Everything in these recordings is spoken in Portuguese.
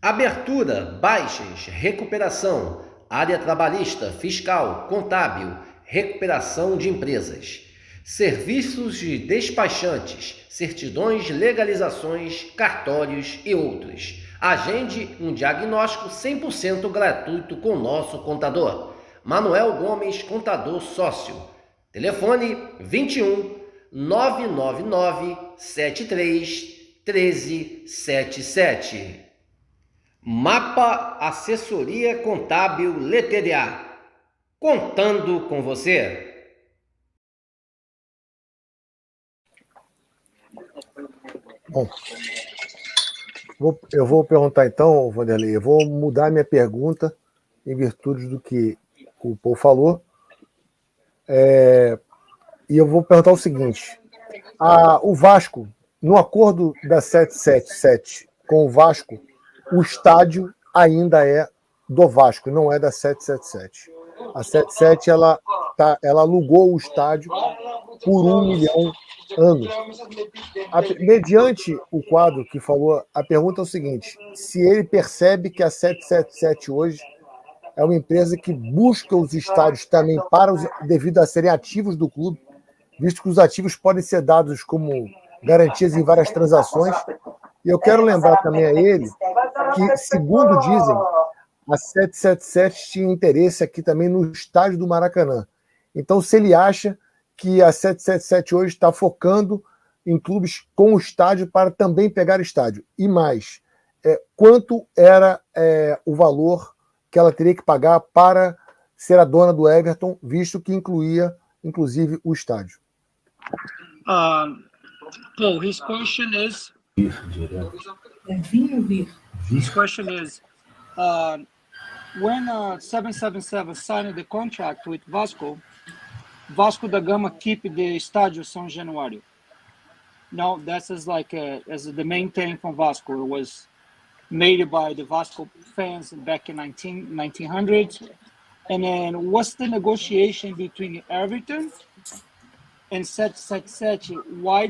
Abertura, baixas, recuperação, área trabalhista, fiscal, contábil, recuperação de empresas. Serviços de despachantes, certidões, legalizações, cartórios e outros. Agende um diagnóstico 100% gratuito com nosso contador. Manuel Gomes, contador sócio. Telefone 21 999 73 1377. Mapa Assessoria Contábil LTDA. Contando com você. Bom, eu vou perguntar então, Vanderlei, eu vou mudar minha pergunta em virtude do que o Paul falou. E eu vou perguntar o seguinte. O Vasco, no acordo da 777 com o Vasco, o estádio ainda é do Vasco, não é da 777. A 77 ela alugou o estádio por 1 milhão anos. Mediante o quadro que falou, a pergunta é o seguinte: se ele percebe que a 777 hoje é uma empresa que busca os estádios também devido a serem ativos do clube, visto que os ativos podem ser dados como garantias em várias transações. E eu quero lembrar também a ele que, segundo dizem, a 777 tinha interesse aqui também no estádio do Maracanã. Então, se ele acha que a 777 hoje está focando em clubes com o estádio para também pegar estádio. E mais, quanto era o valor que ela teria que pagar para ser a dona do Everton, visto que incluía, inclusive, o estádio? Paul, his question is... His question is, when 777 signed the contract with Vasco da Gama keep the estádio São Januário. No, that's as the main thing from Vasco. It was made by the Vasco fans back in 1900s. And then what's the negotiation between Everton and 777? Why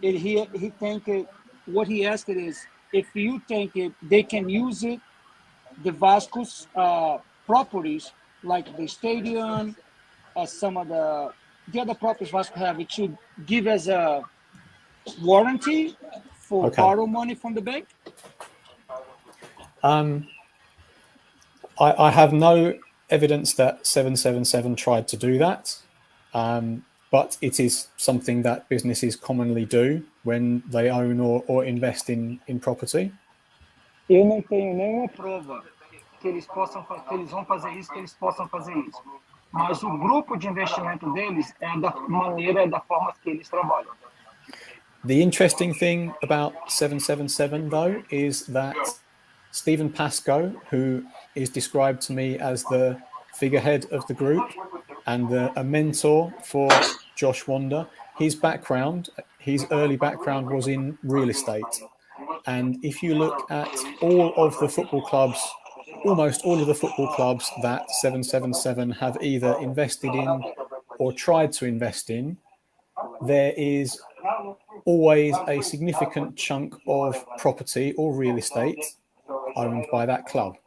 he think it, what he asked is, if you think they can use it, the Vasco's properties, like the stadium, some of the other properties Vasco have, it should give as a warranty for borrow money from the bank? I have no evidence that 777 tried to do that, but it is something that businesses commonly do when they own or invest in property. Eu não tenho nenhuma prova que eles vão fazer isso, que eles possam fazer isso. Mas o grupo de investimento deles é da forma que eles trabalham. The interesting thing about 777, though, is that Stephen Pascoe, who is described to me as the figurehead of the group and a mentor for Josh Wander, his early background was in real estate. And if you look at almost all of the football clubs that 777 have either invested in or tried to invest in, there is always a significant chunk of property or real estate owned by that club.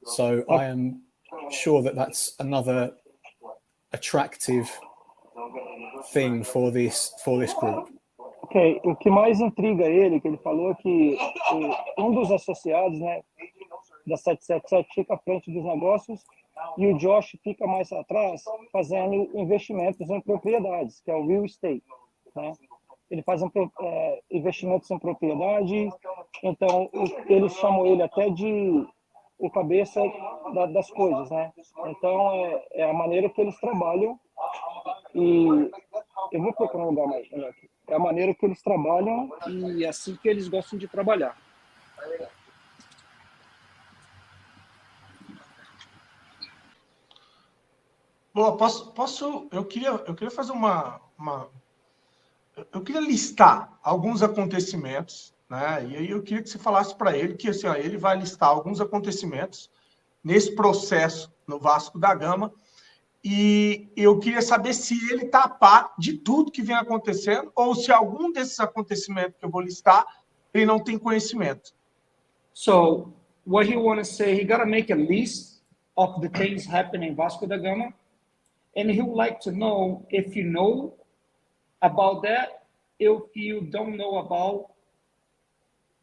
So I am sure that that's another attractive thing for this group. Ok, o que mais intriga ele, que ele falou que dos associados, né, da 777 fica à frente dos negócios e o Josh fica mais atrás fazendo investimentos em propriedades, que é o real estate, né? Ele faz investimentos em propriedade, então eles chamam ele até de o cabeça das coisas, né? Então é a maneira que eles trabalham e eu vou procurar um lugar mais aqui. É a maneira que eles trabalham e é assim que eles gostam de trabalhar. Bom, eu queria fazer eu queria listar alguns acontecimentos, né? E aí eu queria que você falasse para ele que assim, ele vai listar alguns acontecimentos nesse processo no Vasco da Gama. E eu queria saber se ele está a par de tudo que vem acontecendo ou se algum desses acontecimentos que eu vou listar ele não tem conhecimento. So what he want to say, he got to make a list of the things happening in Vasco da Gama, and he would like to know if you know about that, if you don't know about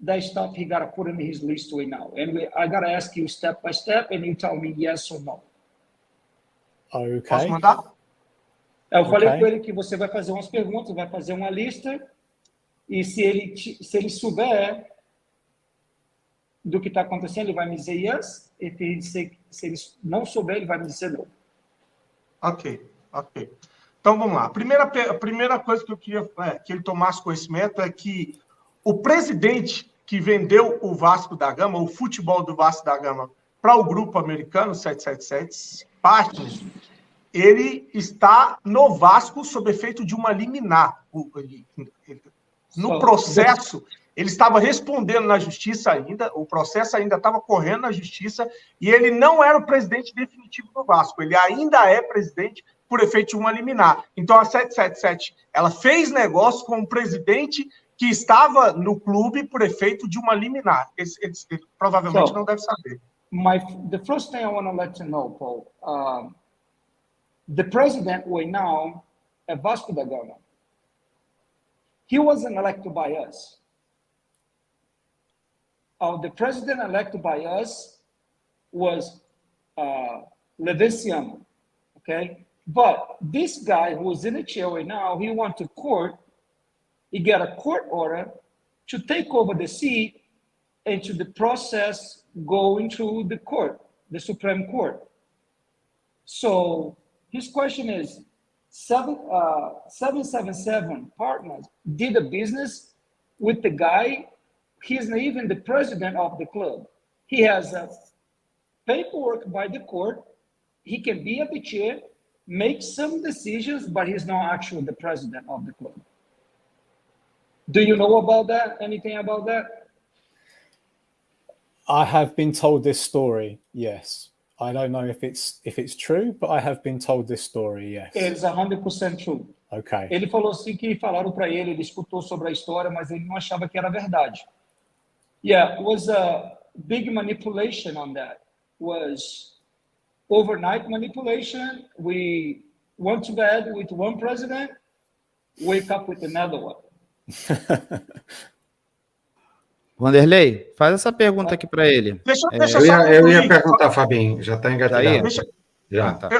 that stuff he got to put in his list right now. And I got to ask you step by step, and you tell me yes or no. Okay. Posso mandar? Eu falei com ele que você vai fazer umas perguntas, vai fazer uma lista, e se ele souber do que está acontecendo, ele vai me dizer yes. Se ele não souber, ele vai me dizer não. Ok. Então, vamos lá. A primeira coisa que eu queria que ele tomasse conhecimento é que o presidente que vendeu o Vasco da Gama, o futebol do Vasco da Gama, para o grupo americano 777 Partners, ele está no Vasco sob efeito de uma liminar. No processo, ele estava respondendo na justiça ainda, o processo ainda estava correndo na justiça, e ele não era o presidente definitivo do Vasco, ele ainda é presidente por efeito de uma liminar. Então, a 777, ela fez negócio com o presidente que estava no clube por efeito de uma liminar. Ele provavelmente não deve saber. The first thing I want to let you know, Paul, the president right now at Vasco da Gama, he wasn't elected by us. The president elected by us was Levenciano, okay? But this guy who is in the chair right now, he went to court. He got a court order to take over the seat and to the process go into the court, the Supreme Court. So his question is, 777 Partners did a business with the guy. He's not even the president of the club. He has a paperwork by the court. He can be at the chair, make some decisions, but he's not actually the president of the club. Do you know about that? Anything about that? I have been told this story, yes. I don't know if it's true, but I have been told this story, yes. It's 100% true. Okay. Ele falou assim que falaram para ele, ele escutou sobre a história, mas ele não achava que era verdade. Yeah, it was a big manipulation on that. It was overnight manipulation. We went to bed with one president, wake up with another one. Vanderlei, faz essa pergunta aqui para ele. Eu ia perguntar, Fabinho, já está engatilhado.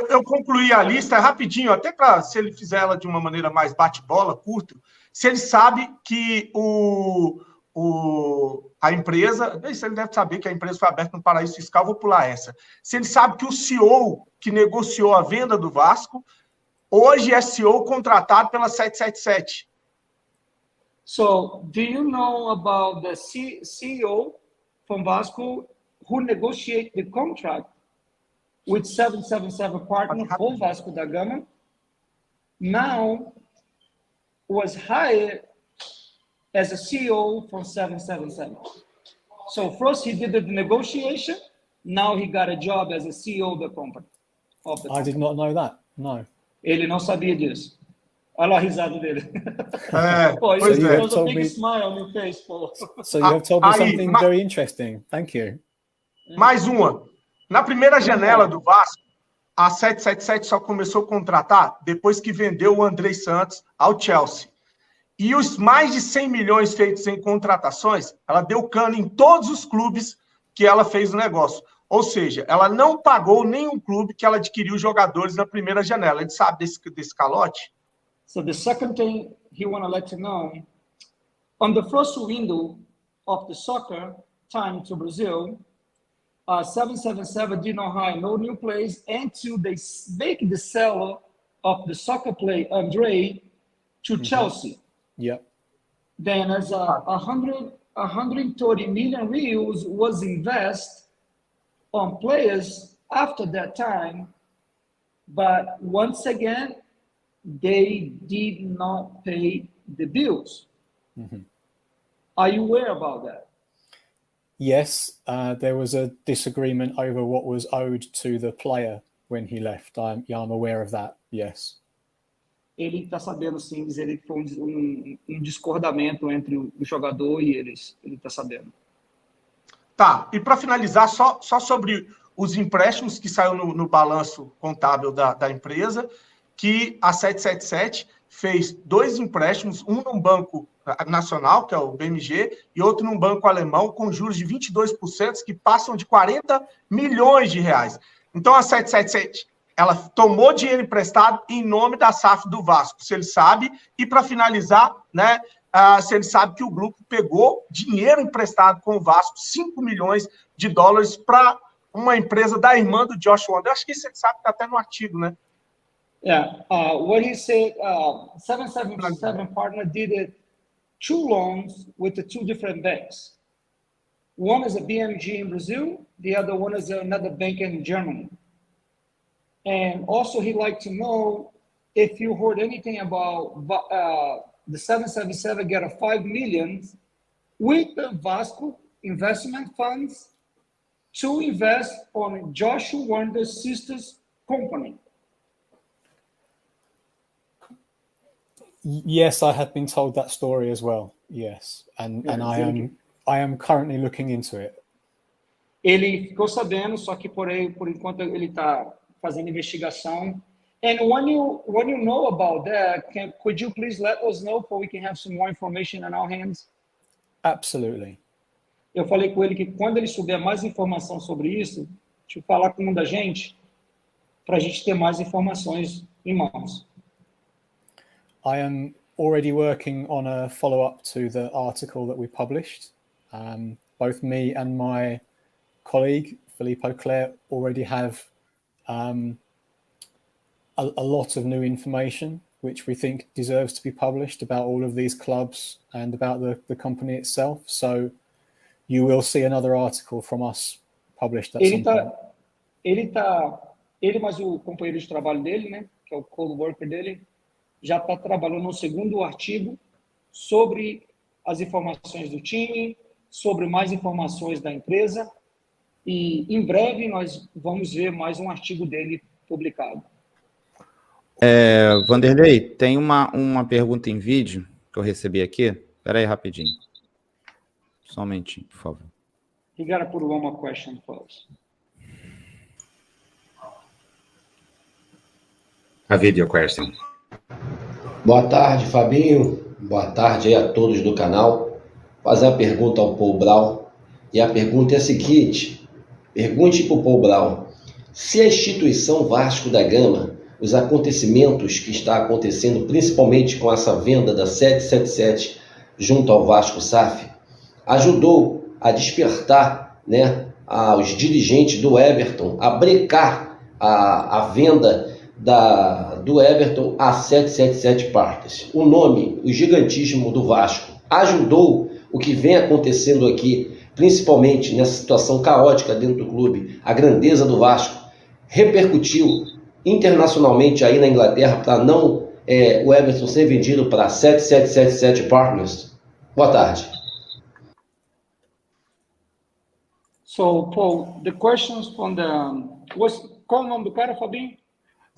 Eu concluí a lista rapidinho, até para se ele fizer ela de uma maneira mais bate-bola, curto, se ele sabe que a empresa, ele deve saber que a empresa foi aberta no paraíso fiscal, vou pular essa. Se ele sabe que o CEO que negociou a venda do Vasco, hoje é CEO contratado pela 777. So, do you know about the CEO from Vasco who negotiated the contract with 777 Partners for Vasco da Gama? Now was hired as a CEO from 777. So first he did the negotiation. Now he got a job as a CEO of the company. I did not know that. No. Ele não sabia disso. Olha a risada dele. Pois It was a big smile on your face, Paul. So you have told me something very interesting. Thank you. Mais uma. Na primeira janela do Vasco, a 777 só começou a contratar depois que vendeu o Andrei Santos ao Chelsea. E os mais de 100 milhões feitos em contratações, ela deu cano em todos os clubes que ela fez o negócio. Ou seja, ela não pagou nenhum clube que ela adquiriu jogadores na primeira janela. Ele sabe desse calote? So the second thing he want to let you know, on the first window of the soccer time to Brazil, 777 did not hire no new players until they make the sale of the soccer player Andrei to Chelsea. Yep. Then as 130 million reals was invested on players after that time, but once again, they did not pay the bills. Mm-hmm. Are you aware about that? Yes, there was a disagreement over what was owed to the player when he left. I'm aware of that, yes. Ele está sabendo, sim, dizer que foi um discordamento entre o jogador e eles. Ele está sabendo. Tá, e para finalizar, só sobre os empréstimos que saiu no balanço contábil da empresa, que a 777 fez 2 empréstimos, um num banco nacional, que é o BMG, e outro num banco alemão, com juros de 22%, que passam de 40 milhões de reais. Então, a 777, ela tomou dinheiro emprestado em nome da SAF do Vasco, se ele sabe, e para finalizar, né, se ele sabe que o grupo pegou dinheiro emprestado com o Vasco, 5 milhões de dólares, para uma empresa da irmã do Josh Wonder. Eu acho que isso ele sabe, está até no artigo, né? Yeah, what he said, 777 partner did 2 loans with the 2 different banks. One is a BMG in Brazil, the other one is another bank in Germany. And also he'd like to know if you heard anything about the 777 get a 5 million with the Vasco investment funds to invest on Joshua Wander's sister's company. Yes, I have been told that story as well. Yes, and I am currently looking into it. Ele ficou sabendo, só que por enquanto ele está fazendo investigação. And when you know about that, could you please let us know so we can have some more information in our hands? Absolutely. Eu falei com ele que quando ele souber mais informação sobre isso, deixa eu falar com um da gente, para a gente ter mais informações em mãos. I am already working on a follow-up to the article that we published. Both me and my colleague, Philippe Auclair, already have a lot of new information which we think deserves to be published about all of these clubs and about the company itself. So you will see another article from us published at some point. Ele mais o companheiro de trabalho dele, né, que é o co-worker dele, já está trabalhando no segundo artigo sobre as informações do time, sobre mais informações da empresa, e em breve nós vamos ver mais um artigo dele publicado. Vanderlei, tem uma pergunta em vídeo que eu recebi aqui. Espera aí rapidinho. Só um momentinho, por favor. He got to put one more question first. A video question. Boa tarde, Fabinho. Boa tarde aí a todos do canal. Fazer a pergunta ao Paul Brown. E a pergunta é a seguinte. Pergunte para o Paul Brown. Se a instituição Vasco da Gama, os acontecimentos que está acontecendo, principalmente com essa venda da 777 junto ao Vasco SAF, ajudou a despertar, né, os dirigentes do Everton a brecar a venda do Everton a 777 Partners. O nome, o gigantismo do Vasco, ajudou o que vem acontecendo aqui, principalmente nessa situação caótica dentro do clube, a grandeza do Vasco, repercutiu internacionalmente aí na Inglaterra para não o Everton ser vendido para 7777 Partners. Boa tarde. So, Paul, the questions from qual o nome do cara, Fabinho?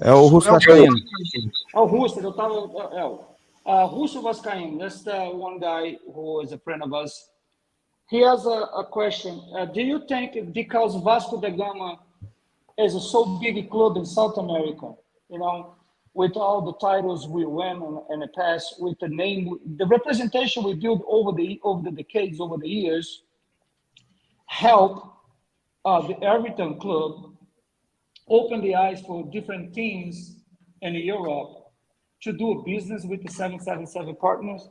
É o Russo Vascaíno. O Russo, eu tava... Russo Vascaíno, that's the one guy who is a friend of us. He has a question. Do you think because Vasco da Gama is a so big club in South America, you know, with all the titles we won in the past, with the name, the representation we built over the decades, over the years, help the Everton club open the eyes for different teams in Europe to do a business with the 777 partners?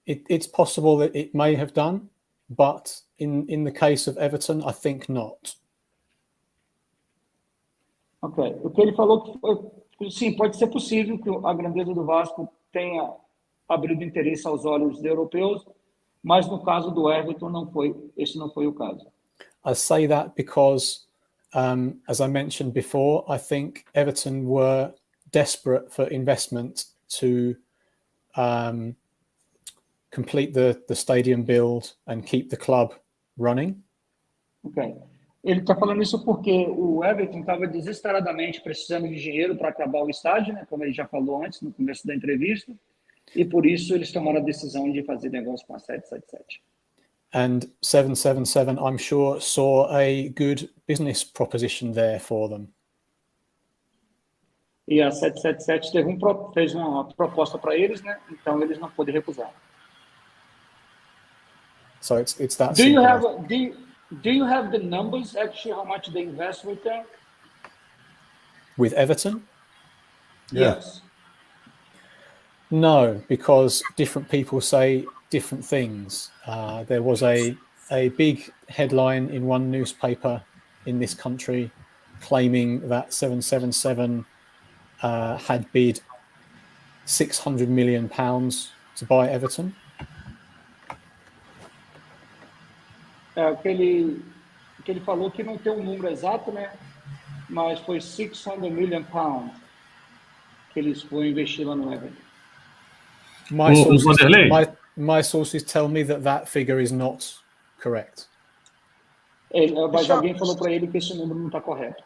It's possible that it may have done, but in the case of Everton, I think not. Ok. O que ele falou que sim, pode ser possível que a grandeza do Vasco tenha abrido interesse aos olhos dos europeus, mas no caso do Everton esse não foi o caso. I say that because, as I mentioned before, I think Everton were desperate for investment to complete the stadium build and keep the club running. Ok. Ele está falando isso porque o Everton estava desesperadamente precisando de dinheiro para acabar o estádio, né, como ele já falou antes, no começo da entrevista. E por isso eles tomaram a decisão de fazer negócio com a 777. And 777, I'm sure, saw a good business proposition there for them. E a 777 fez uma proposta para eles, né? Então eles não podem recusar. So it's that Do simple. you have the numbers actually how much they invest with them? With Everton? Yes. No, because different people say different things. There was a big headline in one newspaper in this country claiming that 777 had bid £600 million to buy Everton. Que ele falou que não tem um número exato, né? Mas foi £600 million que eles foram investir lá no Everton. My sources tell me that figure is not correct. Mas alguém falou para ele que esse número não está correto.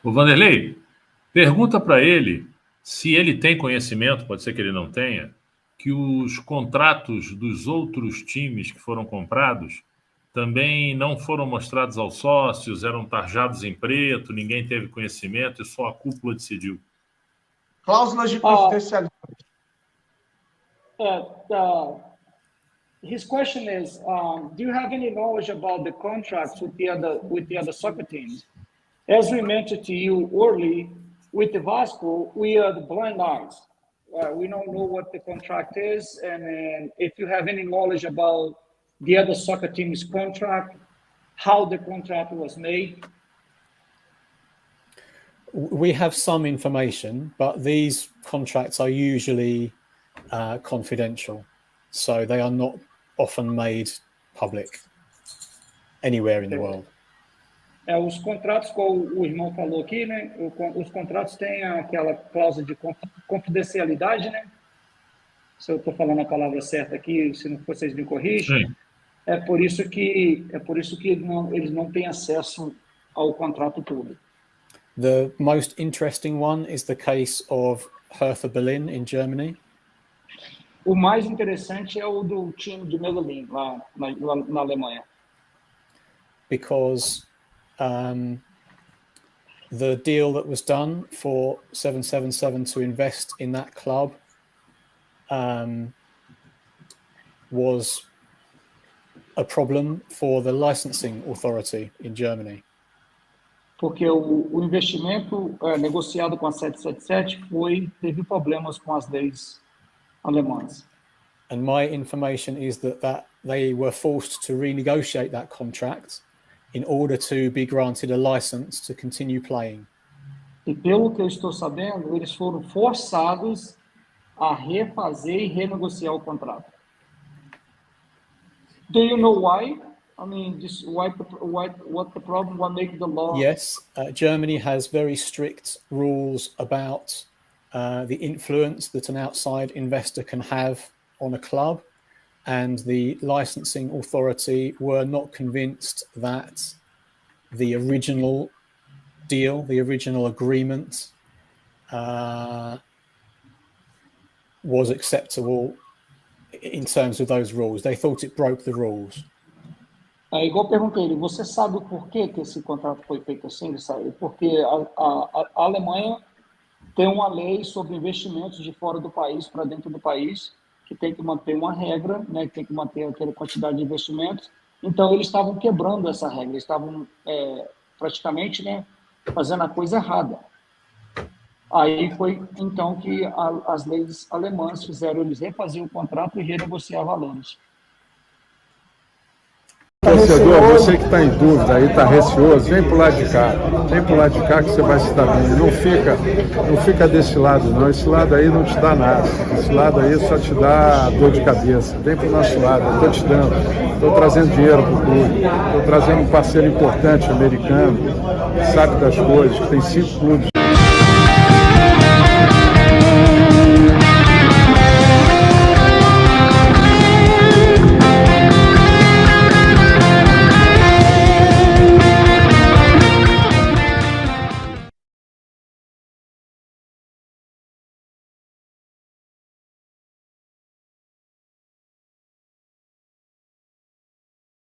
O Vanderlei, pergunta para ele se ele tem conhecimento, pode ser que ele não tenha, que os contratos dos outros times que foram comprados também não foram mostrados aos sócios, eram tarjados em preto, ninguém teve conhecimento e só a cúpula decidiu. Cláusulas de confidencialidade. His question is, do you have any knowledge about the contracts with the other soccer teams? As we mentioned to you early, with the Vasco, we are the blind eyes. We don't know what the contract is, and if you have any knowledge about the other soccer team's contract, how the contract was made. We have some information, but these contracts are usually confidential, so they are not often made public anywhere in the world. Os contratos, como o irmão falou aqui, né? Os contratos têm aquela cláusula de confidencialidade, né? Se eu estou falando a palavra certa aqui, se não vocês me corrigem. Sim. É por isso que eles não têm acesso ao contrato todo. The most interesting one is the case of Hertha Berlin in Germany. O mais interessante é o do time de Medellín, lá na Alemanha. Because the deal that was done for 777 to invest in that club was a problem for the licensing authority in Germany. Porque o investimento negociado com a 777 teve problemas com as leis alemãs. And my information is that they were forced to renegotiate that contract in order to be granted a license to continue playing. E pelo que eu estou sabendo, eles foram forçados a refazer e renegociar o contrato. Do you know why? I mean, just what the problem? What makes the law? Yes, Germany has very strict rules about the influence that an outside investor can have on a club, and the licensing authority were not convinced that the original deal, the original agreement, was acceptable in terms of those rules. They thought it broke the rules. Igual eu perguntei ele, você sabe o porquê que esse contrato foi feito assim? Ele sabe, porque a Alemanha tem uma lei sobre investimentos de fora do país para dentro do país, que tem que manter uma regra, né, que tem que manter aquela quantidade de investimentos. Então, eles estavam quebrando essa regra, eles estavam praticamente, né, fazendo a coisa errada. Aí foi, então, que as leis alemãs fizeram eles refazer o contrato e renegociar valores. Torcedor, você que está em dúvida aí, está receoso, vem pro lado de cá. Vem pro lado de cá que você vai se dar bem. Não fica desse lado, não. Esse lado aí não te dá nada. Esse lado aí só te dá dor de cabeça. Vem pro nosso lado, eu estou te dando. Estou trazendo dinheiro pro clube. Estou trazendo um parceiro importante americano, que sabe das coisas, que tem 5 clubes.